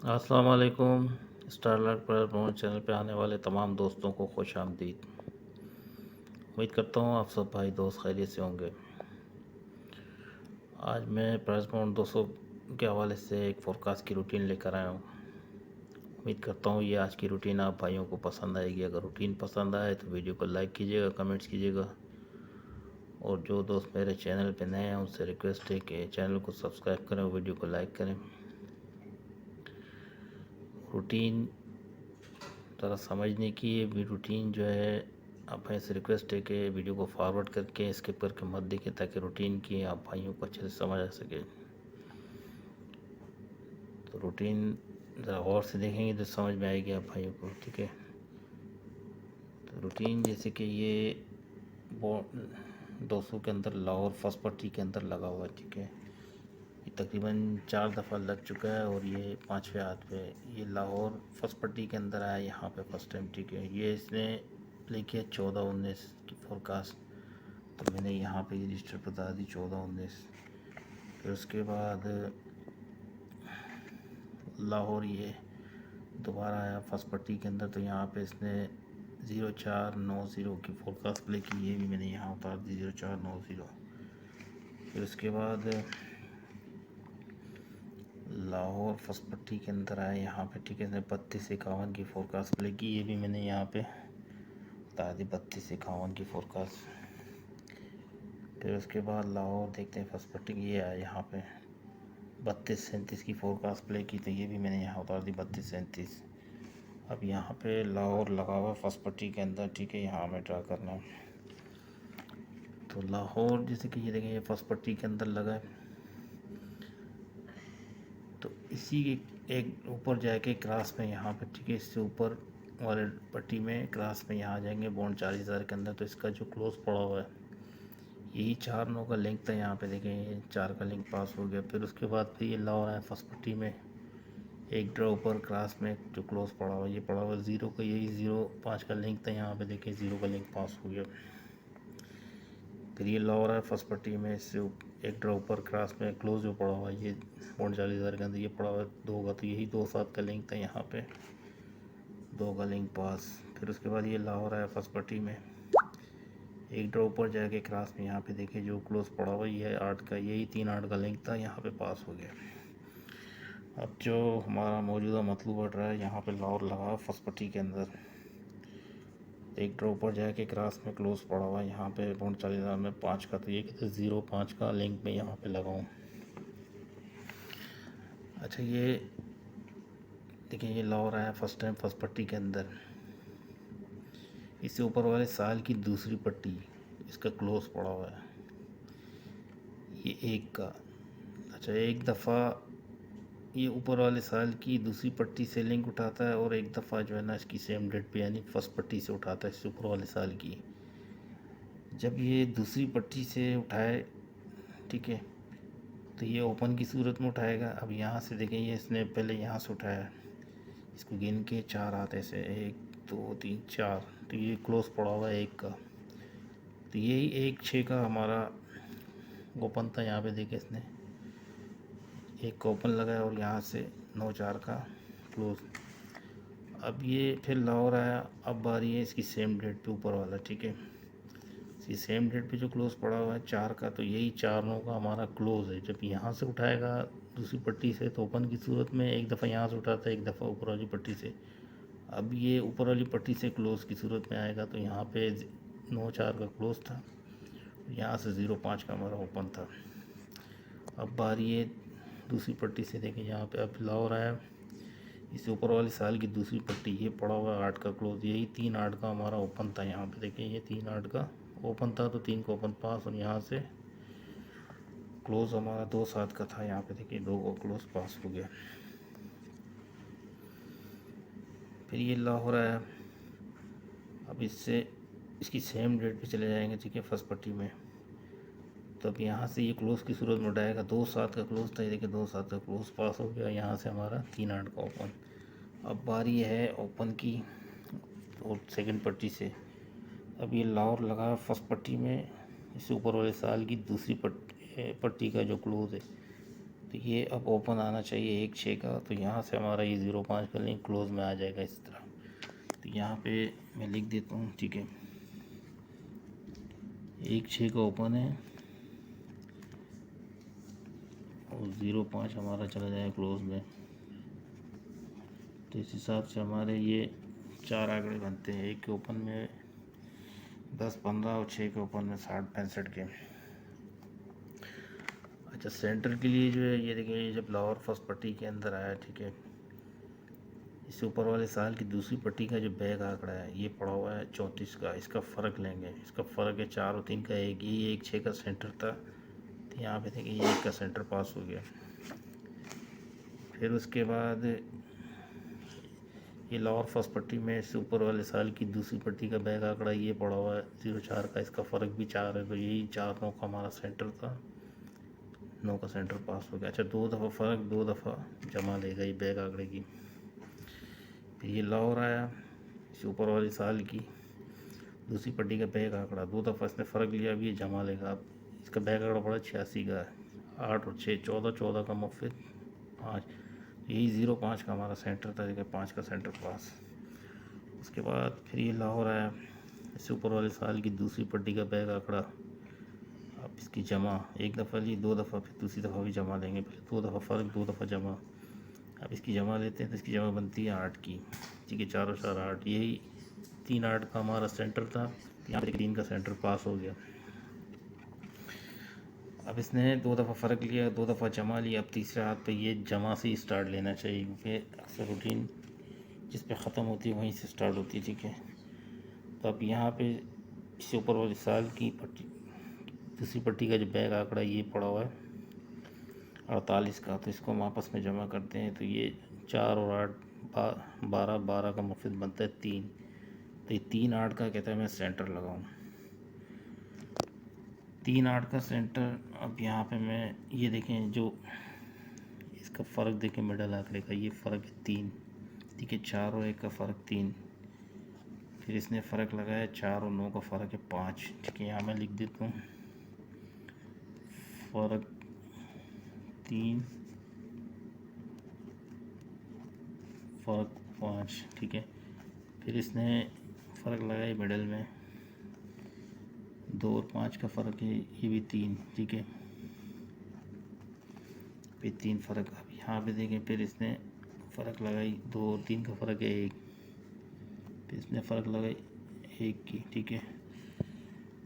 अस्सलाम वालेकुम। स्टारलैट पर पहुँच चैनल पे आने वाले तमाम दोस्तों को खुश आमदीद। उम्मीद करता हूँ आप सब भाई दोस्त खैरियत से होंगे। आज मैं प्राइस पॉइंट 200 के हवाले से एक फोरकास्ट की रूटीन लेकर आया हूँ। उम्मीद करता हूँ ये आज की रूटीन आप भाइयों को पसंद आएगी। अगर रूटीन पसंद आए तो वीडियो को लाइक कीजिएगा, कमेंट्स कीजिएगा, और जो दोस्त मेरे चैनल पे नए हैं उनसे रिक्वेस्ट है कि चैनल को सब्सक्राइब करें और वीडियो को लाइक करें। रूटीन ज़रा समझने की ये भी रूटीन जो है, आप ऐसे रिक्वेस्ट है कि वीडियो को फॉरवर्ड करके स्किप करके मत देखें ताकि रूटीन की आप भाइयों को अच्छे से समझ आ सके। तो रूटीन ज़रा गौर से देखेंगे तो समझ में आएगी आप भाइयों को, ठीक है। तो रूटीन जैसे कि ये 200 के अंदर लाहौर फर्स्ट पट्टी के अंदर लगा हुआ है, ठीक है। ये तकरीबन 4 दफ़ा लग चुका है और ये 5वें हाथ पे ये लाहौर फर्स्ट पट्टी के अंदर आया यहाँ पे फर्स्ट टाइम, ठीक है। ये इसने लिखी है 14-19 की फोरकास्ट, तो मैंने यहाँ पे रजिस्टर बता दी 14-19। फिर उसके बाद लाहौर ये दोबारा आया फर्स्ट पट्टी के अंदर, तो यहाँ पे इसने 0490 की फोरकास्ट प्ले की, ये भी मैंने यहाँ उतार दी 0490। फिर उसके बाद लाहौर फर्स्ट पट्टी के अंदर आया यहाँ पे, ठीक है। इसने 32-51 की फोरकास्ट प्ले की, ये भी मैंने यहाँ पे बता दी 32-51 की फोरकास्ट। फिर उसके बाद लाहौर देखते हैं फर्स्ट पट्टी ये आया यहाँ पे 32-37 की फोरकास्ट प्ले की, तो ये भी मैंने यहाँ उतार दी 32-37। अब यहाँ पे लाहौर लगा हुआ फर्स्ट पट्टी के अंदर, ठीक है। यहाँ हमें ड्रा करना है, तो लाहौर जैसे कि ये देखें ये फर्स्ट पट्टी के अंदर लगा है, तो इसी के एक ऊपर जाके क्रास में यहाँ पे, ठीक है, इससे ऊपर वाले पट्टी में क्रास में यहाँ आ जाएंगे बॉन्ड 40,000 के अंदर। तो इसका जो क्लोज पड़ा हुआ है यही 4-9 का लिंक था, यहाँ पे देखें ये 4 का लिंक पास हो गया। फिर उसके बाद फिर ये लाहौर है फर्स्ट पट्टी में एक ड्रॉ ऊपर क्रास में जो क्लोज पड़ा हुआ ये पड़ा हुआ 0 का, यही 0-5 का लिंक था, यहाँ पे देखें 0 का लिंक पास हो गया। फिर ये लाहौर है फर्स्ट पट्टी में इससे एक ड्रॉ ऊपर क्रास में क्लोज जो पड़ा हुआ है ये बॉन्ड 40,000 के अंदर ये पड़ा हुआ है 2 का, तो यही 2-7 का लिंक था, यहाँ पे 2 का लिंक पास। फिर उसके बाद ये लाहौर है फर्स्ट पट्टी में एक ड्रॉ ऊपर जाके क्रास में यहाँ पे देखिए जो क्लोज पड़ा हुआ ये 8 का, यही 3-8 का लिंक था, यहाँ पे पास हो गया। अब जो हमारा मौजूदा मतलब बढ़ रहा है, यहाँ पे लाहौर लगा फर्स्ट पट्टी के अंदर एक ड्रॉ ऊपर जाके क्रास में क्लोज पड़ा हुआ है यहाँ पे बॉन्ड 40,000 में 5 का, तो ये कहते 0-5 का लिंक में यहाँ पे लगाऊँ। अच्छा ये देखिए ये लाहौर आया फर्स्ट टाइम फर्स्ट पट्टी के अंदर, इससे ऊपर वाले साल की दूसरी पट्टी इसका क्लोज पड़ा हुआ है ये 1 का। अच्छा एक दफ़ा ये ऊपर वाले साल की दूसरी पट्टी से लिंक उठाता है और एक दफ़ा जो है ना इसकी सेम डेट पे यानी फर्स्ट पट्टी से उठाता है इससे ऊपर वाले साल की। जब ये दूसरी पट्टी से उठाए, ठीक है, तो ये ओपन की सूरत में उठाएगा। अब यहाँ से देखें ये इसने पहले यहाँ से उठाया, इसको गिन के 4 आते से 1-2-3-4, तो ये क्लोज पड़ा हुआ है 1 का, तो यही 1-6 का हमारा ओपन था। यहाँ पे देखें इसने एक ओपन लगाया और यहाँ से 9-4 का क्लोज। अब ये फिर लाहौर आया, अब बारी है इसकी सेम डेट पे ऊपर वाला, ठीक है। इसकी सेम डेट पे जो क्लोज पड़ा हुआ है 4 का, तो यही 4-9 का हमारा क्लोज है। जब यहाँ से उठाएगा दूसरी पट्टी से तो ओपन की सूरत में एक दफ़ा यहाँ से उठाता है एक दफ़ा ऊपर वाली पट्टी से। अब ये ऊपर वाली पट्टी से क्लोज की सूरत में आएगा, तो यहाँ पे 9-4 का क्लोज था, यहाँ से 0-5 का हमारा ओपन था। अब बारी है दूसरी पट्टी से, देखें यहाँ पे अब लाहौर आया, इससे ऊपर वाली साल की दूसरी पट्टी ये पड़ा हुआ 8 का क्लोज, यही 3-8 का हमारा ओपन था। यहाँ पे देखें ये 3-8 का ओपन था, तो 3 का ओपन पास और यहाँ से क्लोज हमारा 2-7 का था, यहाँ पे देखिए 2 का क्लोज पास हो गया। फिर ये लाहौर आया, अब इससे इसकी सेम डेट पे चले जाएंगे, ठीक है, फर्स्ट पट्टी में। तो अब यहाँ से ये क्लोज की सूरत में उठाएगा 2-7 का क्लोज था, ये देखिए 2-7 का क्लोज पास हो गया, यहाँ से हमारा 3-8 का ओपन। अब बारी है ओपन की और सेकंड पट्टी से। अब ये लाहौर लगा फर्स्ट पट्टी में, इससे ऊपर वाले साल की दूसरी पट्टी का जो क्लोज है, तो ये अब ओपन आना चाहिए 1/6 का। तो यहाँ से हमारा ये 0.5 का लिंक क्लोज में आ जाएगा इस तरह। तो यहाँ पे मैं लिख देता हूँ, ठीक है, 1/6 का ओपन है और 0.5 हमारा चला जाएगा क्लोज में। तो इस हिसाब से हमारे ये 4 आंकड़े बनते हैं, एक के ओपन में 10, 15 और 6 के ओपन में 60, 65 के। अच्छा, सेंटर के लिए जो है ये देखिए, ये जब लाहौर फर्स्ट पट्टी के अंदर आया, ठीक है, इससे ऊपर वाले साल की दूसरी पट्टी का जो बैग आंकड़ा है ये पड़ा हुआ है 34 का। इसका फ़र्क लेंगे, इसका फ़र्क है 4 और 3 का, एक ये 1/6 का सेंटर था। तो यहाँ पे देखिए ये 1 का सेंटर पास हो गया। फिर उसके बाद ये लाहौर फर्स्ट पट्टी में इससे ऊपर वाले साल की दूसरी पट्टी का बैग आंकड़ा ये पड़ा हुआ है 0.4 का, इसका फ़र्क भी 4 है। तो यही 4, 9 का हमारा सेंटर था, 9 का सेंटर पास हो गया। अच्छा, 2 दफ़ा फ़र्क, 2 दफ़ा जमा लेगा ये बैग आंकड़े की। फिर ये लाहौर आया, इससे ऊपर वाली साल की दूसरी पट्टी का बैग आंकड़ा 2 दफ़ा इसने फ़र्क लिया, अभी ये जमा लेगा। अब इसका बैग आंकड़ा पड़ा 86 का है, 8 और 6 14, 14 का मुफ़्त 5, यही 0.5 का हमारा सेंटर था, देखिए 5 का सेंटर पास। उसके बाद फिर ये लाहौर आया, इससे ऊपर वाले साल की दूसरी पट्टी का बैग आंकड़ा, अब इसकी जमा 1 दफ़ा ली, 2 दफ़ा, फिर दूसरी दफ़ा भी जमा लेंगे। पहले 2 दफ़ा फ़र्क, 2 दफ़ा जमा। अब इसकी जमा लेते हैं तो इसकी जमा बनती है 8 की, ठीक है, 4 और 4 8, यही 3 8 का हमारा सेंटर था। यहाँ पे 3 का सेंटर पास हो गया। अब इसने 2 दफ़ा फ़र्क लिया, 2 दफ़ा जमा लिया। अब तीसरे हाथ पे ये जमा से ही स्टार्ट लेना चाहिए, क्योंकि अक्सर रूटीन जिस पे ख़त्म होती है वहीं से स्टार्ट होती है, ठीक है। तो अब यहाँ पे इससे ऊपर वाली साल की पट्टी, दूसरी पट्टी का जो बैग आंकड़ा ये पड़ा हुआ है 48 का। तो इसको हम आपस में जमा करते हैं, तो ये 4 और 8 12, 12 का मुफ़्त बनता है 3। तो ये 3 8 का कहता है मैं सेंटर लगाऊं, 3 8 का सेंटर। अब यहाँ पे मैं ये देखें, जो इसका फ़र्क देखें मिडल आंकड़े का, ये फ़र्क है 3, ठीक है, 4 और 1 का फ़र्क 3। फिर इसने फ़र्क लगाया 4 और 9 का फ़र्क है 5, ठीक है। यहाँ मैं लिख देता हूँ फ़र्क 3, फ़र्क 5, ठीक है। फिर इसने फ़र्क लगाया मिडल में, 2 और 5 का फ़र्क है, ये भी 3, ठीक है, फिर 3 फ़र्क। अब यहाँ पे देखें, फिर इसने फ़र्क लगाई 2 और 3 का फ़र्क है 1, फिर इसने फ़र्क लगाई 1 की, ठीक है।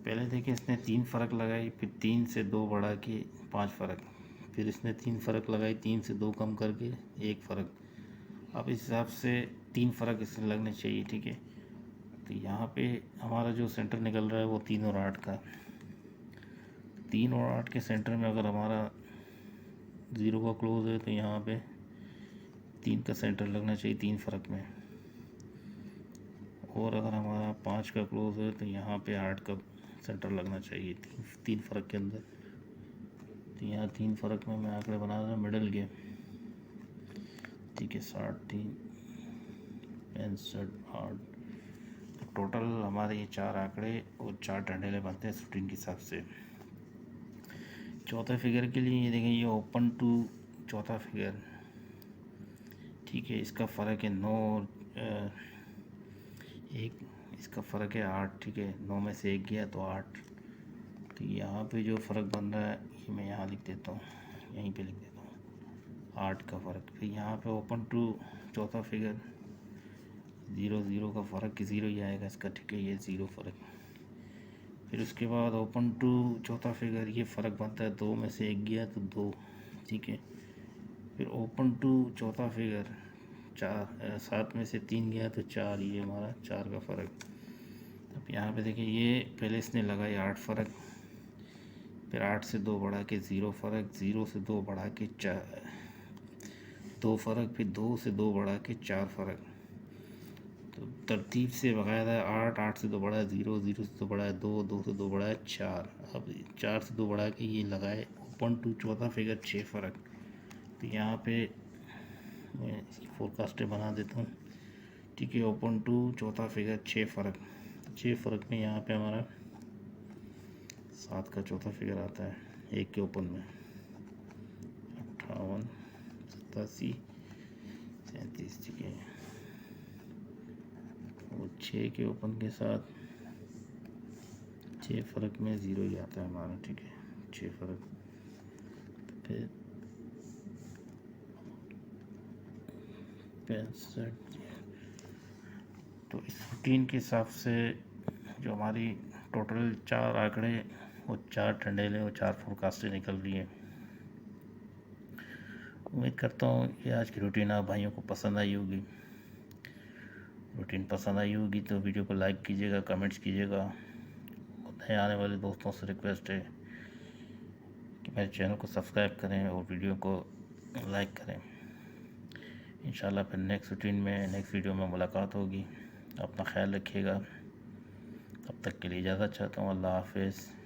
पहले देखें इसने 3 फ़र्क लगाई, फिर 3 से 2 बढ़ा के 5 फ़र्क, फिर इसने 3 फ़र्क लगाई, 3 से 2 कम करके 1 फ़र्क। अब इस हिसाब से 3 फ़र्क इससे लगने चाहिए, ठीक है। तो यहाँ पे हमारा जो सेंटर निकल रहा है वो 3 और 8 का। 3 और 8 के सेंटर में अगर हमारा 0 का क्लोज है तो यहाँ पे 3 का सेंटर लगना चाहिए 3 फ़र्क में, और अगर हमारा 5 का क्लोज है तो यहाँ पे 8 का सेंटर लगना चाहिए 3 फ़र्क के अंदर। तो यहाँ 3 फ़र्क में मैं आंकड़े बना रहा हूँ मिडल के, ठीक है, 60, 3, 65, 8। तो टोटल हमारे ये 4 आंकड़े और 4 डंडेले बनते हैं रूटीन के हिसाब से। चौथे फिगर के लिए ये देखें, ये ओपन टू चौथा फिगर, ठीक है, इसका फ़र्क है 9 और 1, इसका फ़र्क है 8, ठीक है, 9 में से 1 गया तो 8। तो यहाँ पे जो फ़र्क बन रहा है ये मैं यहाँ लिख देता हूँ, यहीं पे लिख देता हूँ 8 का फ़र्क। फिर यहाँ पे ओपन टू चौथा फिगर 0 0 का फ़र्क 0 ही आएगा इसका, ठीक है, ये 0 फ़र्क। फिर उसके बाद ओपन टू चौथा फिगर, ये फ़र्क बनता है 2 में से 1 गया तो 2, ठीक है। फिर ओपन टू चौथा फिगर 7 में से 3 गया तो 4, ये हमारा 4 का फ़र्क। अब यहाँ पे देखिए, ये पहले इसने लगाई 8 फ़र्क, फिर 8 से 2 बढ़ा के 0 फ़र्क, 0 से 2 बढ़ा के 2 फ़र्क, फिर 2 से 2 बढ़ा के 4 फ़र्क। तो तरतीब से बाकायदा 8 8 से 2 बढ़ा है 0, 0 से 2 बढ़ा है 2, 2 से 2 बढ़ा है 4। अब 4 से 2 बढ़ा के ये लगाए ओपन टू चौथा फिगर 6 फ़र्क। तो यहाँ पे मैं इसकी फोरकास्टें बना देता हूँ, ठीक है। ओपन टू चौथा फिगर 6 फ़र्क, 6 फ़र्क में यहाँ पे हमारा 7 का चौथा फिगर आता है 1 के ओपन में, 18 57 87 37, ठीक है। वो 6 के ओपन के साथ 6 फ़र्क में 0 ही आता है हमारा, ठीक है। 6 फ़र्क, तो फिर 65। तो इस रूटीन के हिसाब से जो हमारी टोटल 4 आंकड़े, वो 4 टंडेलें, वो 4 फोरकास्टें निकल रही हैं। उम्मीद करता हूँ ये आज की रूटीन आप भाइयों को पसंद आई होगी। रूटीन पसंद आई होगी तो वीडियो को लाइक कीजिएगा, कमेंट्स कीजिएगा। नए आने वाले दोस्तों से रिक्वेस्ट है कि मेरे चैनल को सब्सक्राइब करें और वीडियो को लाइक करें। इंशाल्लाह फिर नेक्स्ट रूटीन में, नेक्स्ट वीडियो में मुलाकात होगी। अपना ख्याल रखिएगा। तब तक के लिए इजाज़त चाहता हूँ। अल्लाह हाफ़िज़।